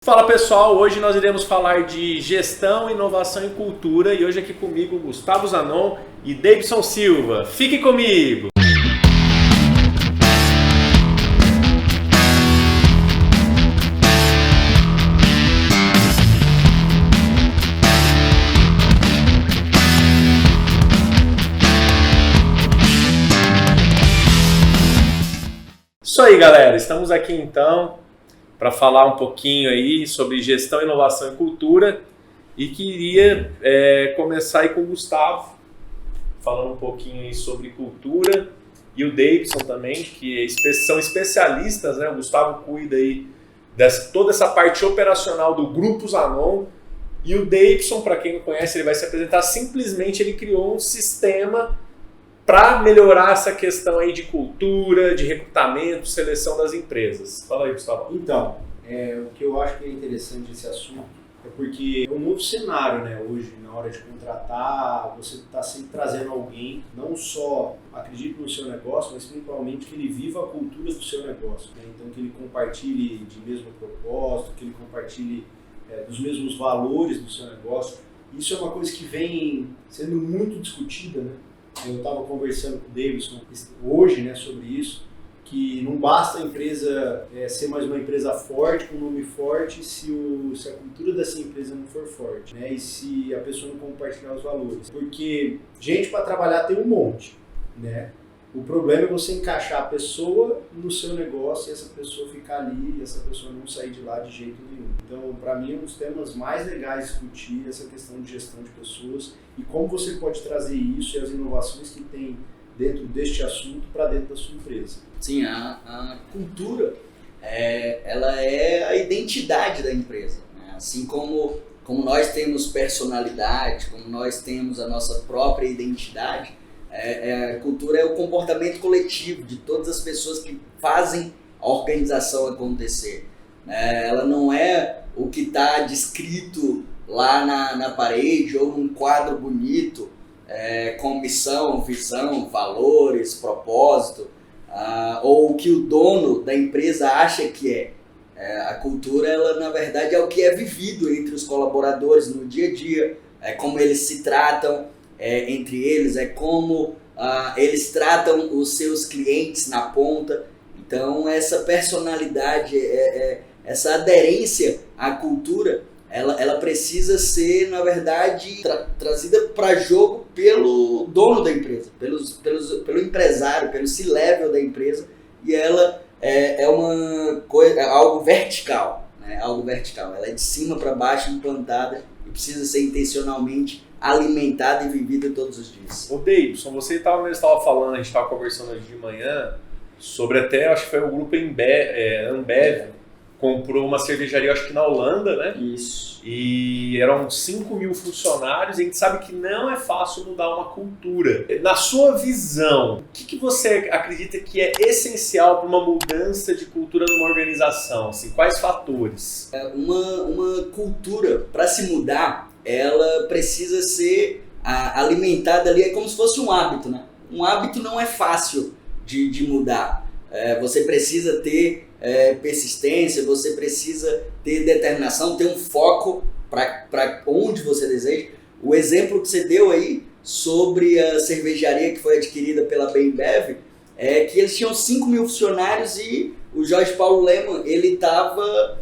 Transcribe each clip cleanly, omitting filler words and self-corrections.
Fala pessoal, hoje nós iremos falar de gestão, inovação e cultura e hoje aqui comigo Gustavo Zanon e Davidson Silva. Fique comigo! Isso aí galera, estamos aqui então para falar um pouquinho aí sobre gestão, inovação e cultura e queria começar aí com o Gustavo, falando um pouquinho aí sobre cultura e o Davidson também, que são especialistas, né? O Gustavo cuida aí toda essa parte operacional do Grupo Zanon e o Davidson, para quem não conhece, ele vai se apresentar, simplesmente ele criou um sistema para melhorar essa questão aí de cultura, de recrutamento, seleção das empresas. Fala aí, Gustavo. Então, o que eu acho que é interessante esse assunto é porque é um novo cenário, né? Hoje, na hora de contratar, você está sempre trazendo alguém, não só acredite no seu negócio, mas principalmente que ele viva a cultura do seu negócio, né? Então, que ele compartilhe de mesmo propósito, que ele compartilhe dos mesmos valores do seu negócio. Isso é uma coisa que vem sendo muito discutida, né? Eu estava conversando com o Davidson hoje, né, sobre isso, que não basta a empresa ser mais uma empresa forte, com um nome forte, se a cultura dessa empresa não for forte, né, e se a pessoa não compartilhar os valores. Porque gente para trabalhar tem um monte, né? O problema é você encaixar a pessoa no seu negócio e essa pessoa ficar ali e essa pessoa não sair de lá de jeito nenhum. Então, para mim, é um dos temas mais legais de discutir essa questão de gestão de pessoas e como você pode trazer isso e as inovações que tem dentro deste assunto para dentro da sua empresa. Sim, a cultura, ela é a identidade da empresa, né? Assim como nós temos personalidade, como nós temos a nossa própria identidade, a cultura é o comportamento coletivo de todas as pessoas que fazem a organização acontecer. Ela não é o que está descrito lá na parede ou num quadro bonito, com missão, visão, valores, propósito, ou o que o dono da empresa acha que é. A cultura, ela na verdade é o que é vivido entre os colaboradores no dia a dia, é como eles se tratam entre eles, é como eles tratam os seus clientes na ponta. Então essa personalidade, essa aderência à cultura, ela precisa ser, na verdade, trazida para jogo pelo dono da empresa, pelo empresário, pelo C-level da empresa, e ela é uma coisa, algo vertical, né? Algo vertical. Ela é de cima para baixo, implantada, e precisa ser intencionalmente alimentada e vivida todos os dias. Ô Davidson, você estava falando, a gente estava conversando hoje de manhã sobre até, acho que foi o grupo Ambev, comprou uma cervejaria, acho que na Holanda, né? Isso. E eram 5 mil funcionários e a gente sabe que não é fácil mudar uma cultura. Na sua visão, o que você acredita que é essencial para uma mudança de cultura numa organização? Assim, quais fatores? Uma cultura, para se mudar, ela precisa ser alimentada ali, é como se fosse um hábito, né? Um hábito não é fácil de mudar. Você precisa ter persistência, você precisa ter determinação, ter um foco para onde você deseja. O exemplo que você deu aí sobre a cervejaria que foi adquirida pela Bembev é que eles tinham 5 mil funcionários e o Jorge Paulo Lemann, ele estava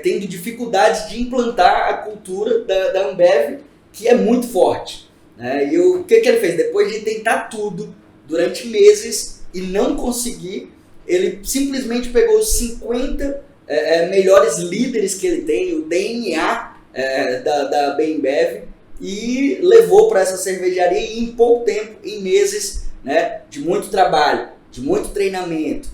tendo dificuldades de implantar a cultura da Ambev, que é muito forte, né? E o que ele fez? Depois de tentar tudo durante meses e não conseguir, ele simplesmente pegou os 50 melhores líderes que ele tem, o DNA da Bembev, e levou para essa cervejaria e em pouco tempo, em meses, né, de muito trabalho, de muito treinamento,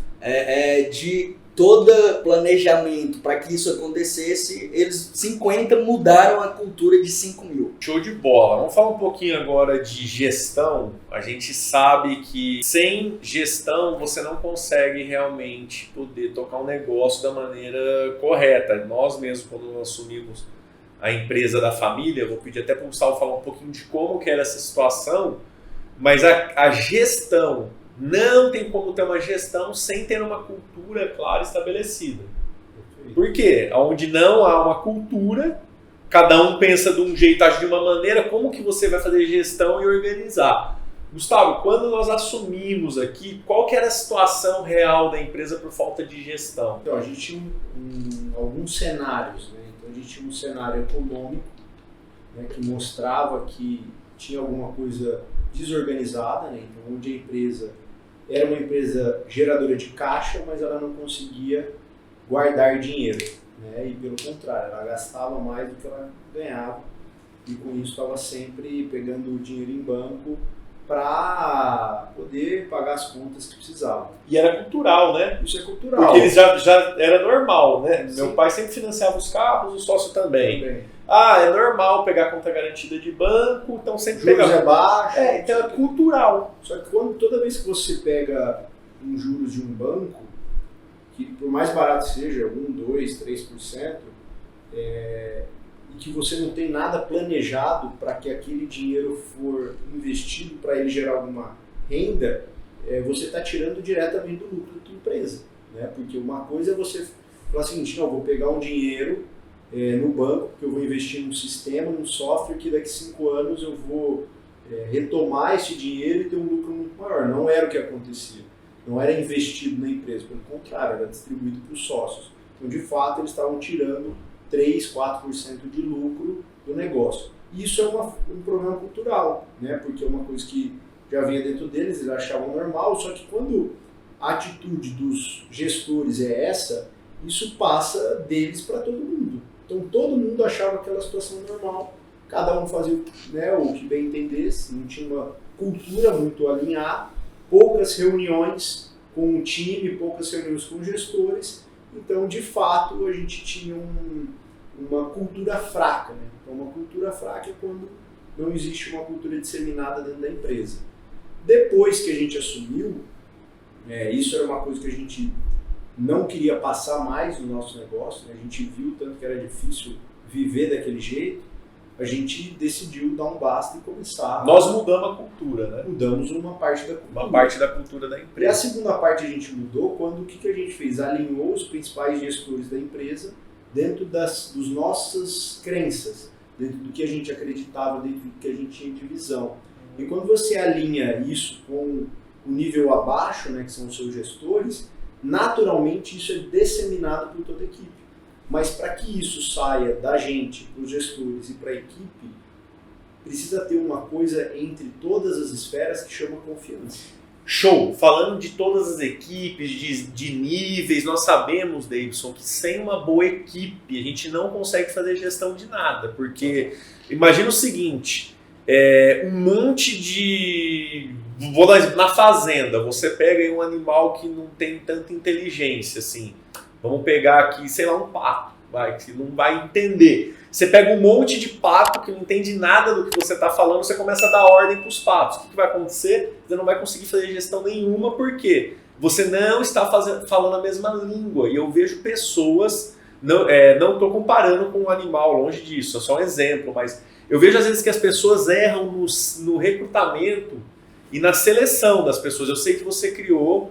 de todo planejamento para que isso acontecesse, eles 50 mudaram a cultura de 5 mil. Show de bola. Vamos falar um pouquinho agora de gestão. A gente sabe que sem gestão você não consegue realmente poder tocar um negócio da maneira correta. Nós mesmos, quando assumimos a empresa da família, vou pedir até para o Gustavo falar um pouquinho de como que era essa situação, mas a gestão, não tem como ter uma gestão sem ter uma cultura clara estabelecida. Por quê? Onde não há uma cultura, cada um pensa de um jeito, age de uma maneira, como que você vai fazer gestão e organizar? Gustavo, quando nós assumimos aqui, qual que era a situação real da empresa por falta de gestão? Então, a gente tinha alguns cenários, né? Então, a gente tinha um cenário econômico, né, que mostrava que tinha alguma coisa desorganizada, né? Então, onde a empresa era uma empresa geradora de caixa, mas ela não conseguia guardar dinheiro, né? E pelo contrário, ela gastava mais do que ela ganhava e com isso estava sempre pegando o dinheiro em banco para poder pagar as contas que precisavam. E era cultural, né? Isso é cultural. Porque eles já era normal, né? Sim. Meu pai sempre financiava os carros, o sócio também. Ah, é normal pegar conta garantida de banco, então sempre Juros pega. é baixo. Então é cultural. Só que toda vez que você pega um juros de um banco, que por mais barato seja, 1, 2, 3%, e que você não tem nada planejado para que aquele dinheiro for investido para ele gerar alguma renda, você está tirando diretamente do lucro da tua empresa, né? Porque uma coisa é você falar assim, não, vou pegar um dinheiro no banco, porque eu vou investir num sistema, num software que daqui a 5 anos eu vou retomar esse dinheiro e ter um lucro muito maior. Não era o que acontecia. Não era investido na empresa, pelo contrário, era distribuído para os sócios. Então, de fato, eles estavam tirando 3, 4% de lucro do negócio. E isso é um problema cultural, né? Porque é uma coisa que já vinha dentro deles, eles achavam normal, só que quando a atitude dos gestores é essa, isso passa deles para todo mundo. Então, todo mundo achava aquela situação normal, cada um fazia, né, o que bem entendesse, não tinha uma cultura muito alinhada, poucas reuniões com o time, poucas reuniões com os gestores. Então, de fato, a gente tinha uma cultura fraca, né? Então, uma cultura fraca é quando não existe uma cultura disseminada dentro da empresa. Depois que a gente assumiu, isso era uma coisa que a gente não queria passar mais no nosso negócio, né? A gente viu tanto que era difícil viver daquele jeito, a gente decidiu dar um basta e começar. Nós mudamos a cultura, né? Mudamos uma parte da cultura. Uma parte da cultura da E a empresa. segunda parte a gente mudou quando o que a gente fez? Alinhou os principais gestores da empresa dentro das nossas crenças, dentro do que a gente acreditava, dentro do que a gente tinha de visão. E quando você alinha isso com o nível abaixo, né, que são os seus gestores, naturalmente isso é disseminado por toda a equipe. Mas para que isso saia da gente, para os gestores e para a equipe, precisa ter uma coisa entre todas as esferas que chama confiança. Show! Falando de todas as equipes, de níveis, nós sabemos, Davidson, que sem uma boa equipe a gente não consegue fazer gestão de nada. Porque imagina o seguinte, um monte de... Na fazenda, você pega aí um animal que não tem tanta inteligência, assim. Vamos pegar aqui, sei lá, um pato, que não vai entender. Você pega um monte de pato que não entende nada do que você está falando, você começa a dar ordem para os patos. O que vai acontecer? Você não vai conseguir fazer gestão nenhuma, porque você não está falando a mesma língua. E eu vejo pessoas, não estou comparando com um animal, longe disso, é só um exemplo, mas eu vejo às vezes que as pessoas erram no recrutamento e na seleção das pessoas. Eu sei que você criou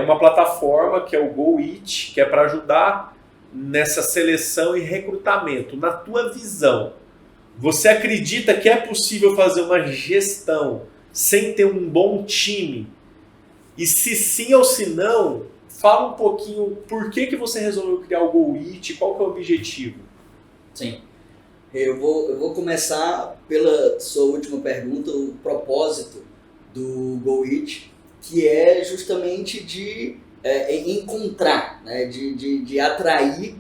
uma plataforma que é o GoIT, que é para ajudar nessa seleção e recrutamento. Na tua visão, você acredita que é possível fazer uma gestão sem ter um bom time? E se sim ou se não, fala um pouquinho por que você resolveu criar o GoIT, qual que é o objetivo? Sim. Eu vou começar pela sua última pergunta, o propósito do GoIT, que é justamente de encontrar, né, de atrair,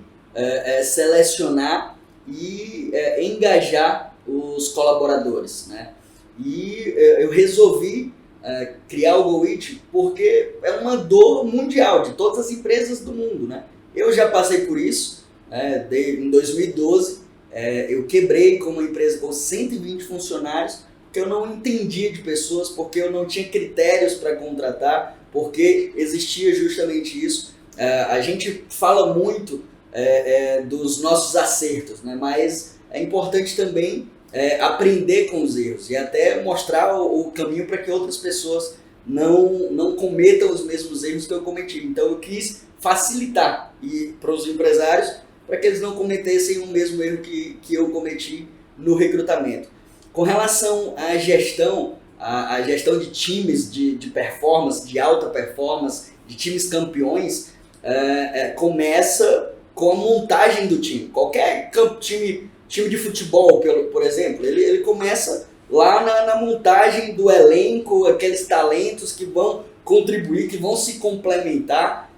selecionar e engajar os colaboradores, né? E eu resolvi criar o GoIT porque é uma dor mundial de todas as empresas do mundo, né? Eu já passei por isso, em 2012, eu quebrei com uma empresa com 120 funcionários, porque eu não entendia de pessoas, porque eu não tinha critérios para contratar, porque existia justamente isso. A gente fala muito dos nossos acertos, né? Mas é importante também aprender com os erros e até mostrar o caminho para que outras pessoas não cometam os mesmos erros que eu cometi. Então eu quis facilitar para os empresários, para que eles não cometessem o mesmo erro que eu cometi no recrutamento. Com relação à gestão, a gestão de times de performance, de alta performance, de times campeões, começa com a montagem do time. Qualquer time de futebol, por exemplo, ele começa lá na montagem do elenco, aqueles talentos que vão contribuir, que vão se complementar,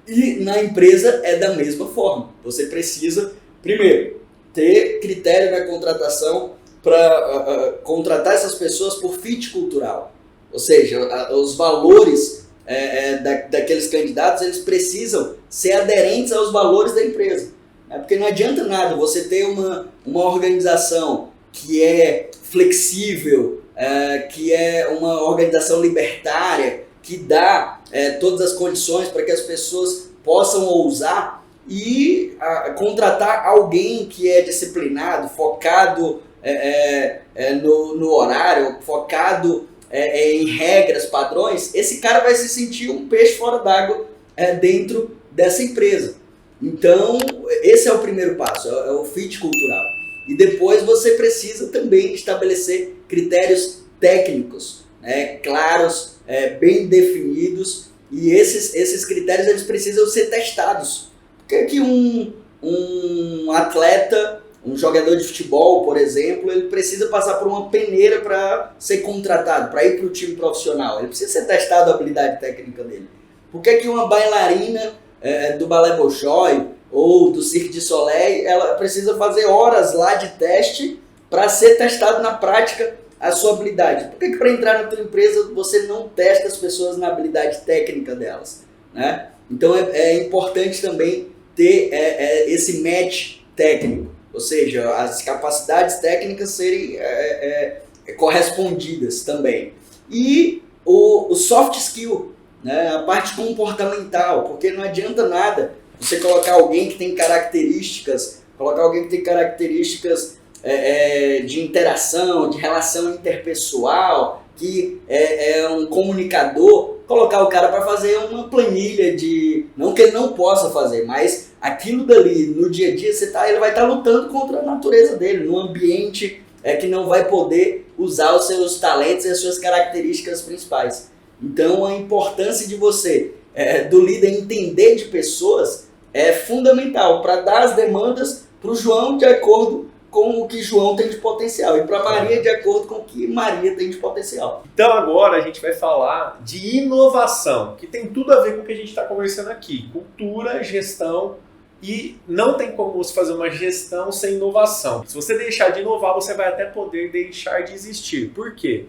e na empresa é da mesma forma. Você precisa, primeiro, ter critério na contratação para contratar essas pessoas por fit cultural. Ou seja, os valores daqueles candidatos, eles precisam ser aderentes aos valores da empresa. Porque não adianta nada você ter uma organização que é flexível, que é uma organização libertária, que dá todas as condições para que as pessoas possam ousar, e contratar alguém que é disciplinado, focado no horário, focado em regras, padrões. Esse cara vai se sentir um peixe fora d'água dentro dessa empresa. Então, esse é o primeiro passo, é o fit cultural. E depois você precisa também estabelecer critérios técnicos, claros, bem definidos, e esses critérios eles precisam ser testados. Porque que um atleta, um jogador de futebol, por exemplo, ele precisa passar por uma peneira para ser contratado, para ir para o time profissional. Ele precisa ser testado a habilidade técnica dele. Por que uma bailarina do Balé Bolshoi ou do Cirque du Soleil, ela precisa fazer horas lá de teste para ser testado na prática a sua habilidade? Por que para entrar na tua empresa você não testa as pessoas na habilidade técnica delas, né? Então é importante também ter esse match técnico, ou seja, as capacidades técnicas serem correspondidas também. E o soft skill, né? A parte comportamental, porque não adianta nada você colocar alguém que tem características, de interação, de relação interpessoal, que é um comunicador, colocar o cara para fazer uma planilha não que ele não possa fazer, mas aquilo dali, no dia a dia, ele vai estar lutando contra a natureza dele, num ambiente que não vai poder usar os seus talentos e as suas características principais. Então, a importância de você, do líder, entender de pessoas é fundamental para dar as demandas para o João de acordo com o que João tem de potencial e para Maria de acordo com o que Maria tem de potencial. Então agora a gente vai falar de inovação, que tem tudo a ver com o que a gente está conversando aqui. Cultura, gestão, e não tem como você fazer uma gestão sem inovação. Se você deixar de inovar, você vai até poder deixar de existir. Por quê?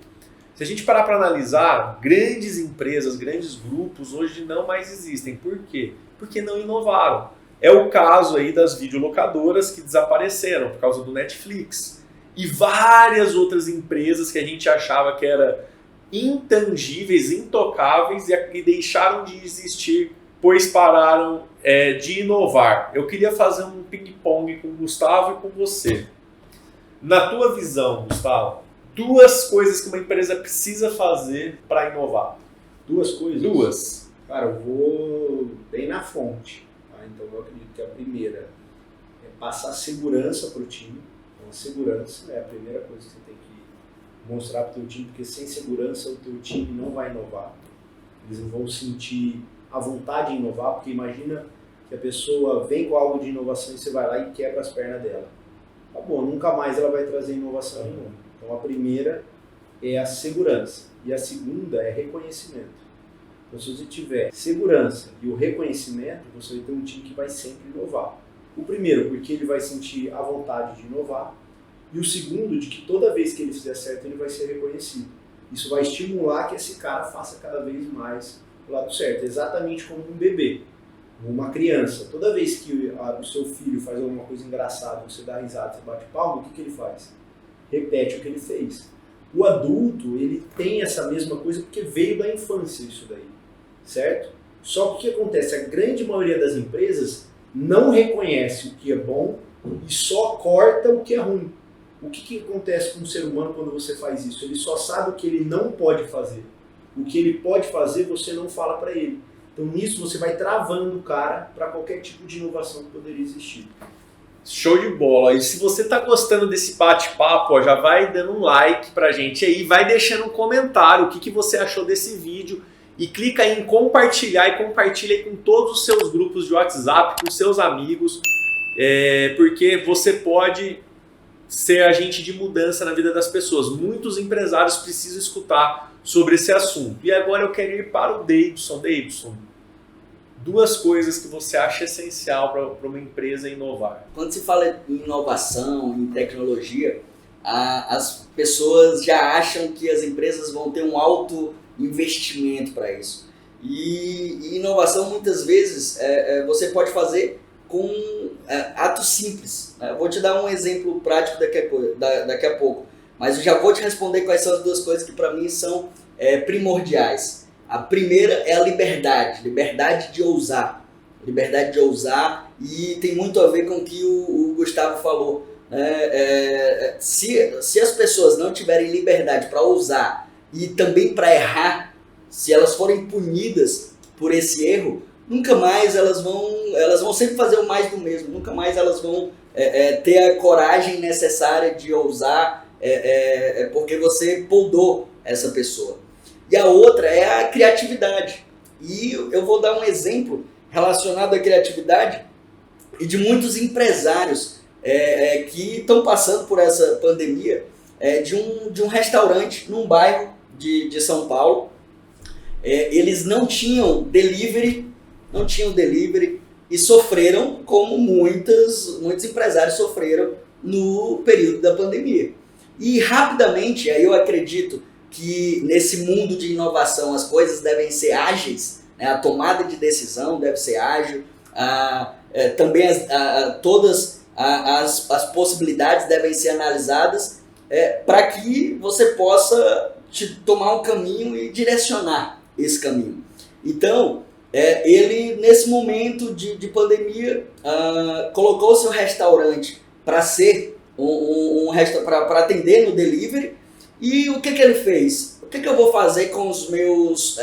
Se a gente parar para analisar, grandes empresas, grandes grupos hoje não mais existem. Por quê? Porque não inovaram. É o caso aí das videolocadoras que desapareceram por causa do Netflix. E várias outras empresas que a gente achava que eram intangíveis, intocáveis e deixaram de existir, pois pararam de inovar. Eu queria fazer um ping-pong com o Gustavo e com você. Na tua visão, Gustavo, 2 coisas que uma empresa precisa fazer para inovar. 2 coisas? 2. Cara, eu vou bem na fonte. Então eu acredito que a primeira é passar segurança para o time. Então a segurança é a primeira coisa que você tem que mostrar para o teu time, porque sem segurança o teu time não vai inovar. Eles não vão sentir a vontade de inovar, porque imagina que a pessoa vem com algo de inovação e você vai lá e quebra as pernas dela. Tá bom, nunca mais ela vai trazer inovação nenhuma. Então a primeira é a segurança e a segunda é reconhecimento. Então, se você tiver segurança e o reconhecimento, você vai ter um time que vai sempre inovar. O primeiro, porque ele vai sentir a vontade de inovar. E o segundo, de que toda vez que ele fizer certo, ele vai ser reconhecido. Isso vai estimular que esse cara faça cada vez mais o lado certo. Exatamente como um bebê, uma criança. Toda vez que o seu filho faz alguma coisa engraçada, você dá risada, você bate palma, o que ele faz? Repete o que ele fez. O adulto, ele tem essa mesma coisa porque veio da infância isso daí. Certo? Só que o que acontece? A grande maioria das empresas não reconhece o que é bom e só corta o que é ruim. O que acontece com o ser humano quando você faz isso? Ele só sabe o que ele não pode fazer. O que ele pode fazer, você não fala para ele. Então nisso você vai travando o cara para qualquer tipo de inovação que poderia existir. Show de bola. E se você tá gostando desse bate-papo, já vai dando um like pra gente aí, vai deixando um comentário o que você achou desse vídeo e clica aí em compartilhar e compartilha aí com todos os seus grupos de WhatsApp, com seus amigos, porque você pode ser agente de mudança na vida das pessoas. Muitos empresários precisam escutar sobre esse assunto. E agora eu quero ir para o Davidson. Davidson, 2 coisas que você acha essencial para uma empresa inovar. Quando se fala em inovação, em tecnologia, as pessoas já acham que as empresas vão ter um alto investimento para isso. E inovação, muitas vezes, você pode fazer com atos simples. Eu vou te dar um exemplo prático daqui a pouco, mas eu já vou te responder quais são as 2 coisas que para mim são primordiais. A primeira é a liberdade de ousar. Liberdade de ousar, e tem muito a ver com o que o Gustavo falou. Se as pessoas não tiverem liberdade para ousar e também para errar, se elas forem punidas por esse erro, nunca mais elas vão sempre fazer o mais do mesmo, nunca mais elas vão ter a coragem necessária de ousar, porque você podou essa pessoa. E a outra é a criatividade. E eu vou dar um exemplo relacionado à criatividade e de muitos empresários que estão passando por essa pandemia, de um restaurante num bairro de São Paulo. Eles não tinham delivery e sofreram como muitos empresários sofreram no período da pandemia. E rapidamente, aí eu acredito que nesse mundo de inovação as coisas devem ser ágeis, né? A tomada de decisão deve ser ágil, também todas as possibilidades devem ser analisadas para que você possa tomar um caminho e direcionar esse caminho. Então, ele nesse momento de pandemia colocou o seu restaurante para ser para atender no delivery. E o que ele fez? O que eu vou fazer com os meus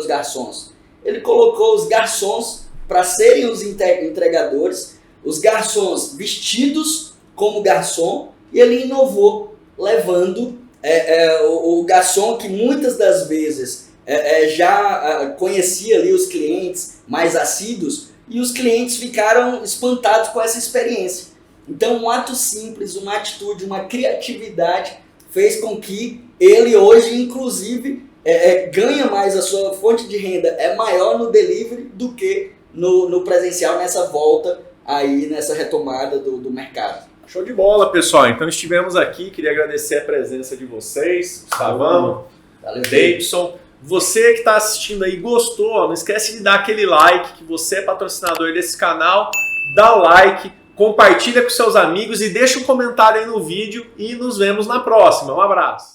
garçons? Ele colocou os garçons para serem os entregadores, os garçons vestidos como garçom, e ele inovou, levando o garçom que muitas das vezes já conhecia ali os clientes mais assíduos, e os clientes ficaram espantados com essa experiência. Então, um ato simples, uma atitude, uma criatividade fez com que ele hoje, inclusive, ganha mais, a sua fonte de renda é maior no delivery do que no presencial, nessa volta aí, nessa retomada do mercado. Show de bola, pessoal. Então estivemos aqui, queria agradecer a presença de vocês, Gustavão, Davidson. Você que está assistindo aí, gostou, não esquece de dar aquele like, que você é patrocinador desse canal, dá o like, compartilha com seus amigos e deixa um comentário aí no vídeo e nos vemos na próxima. Um abraço!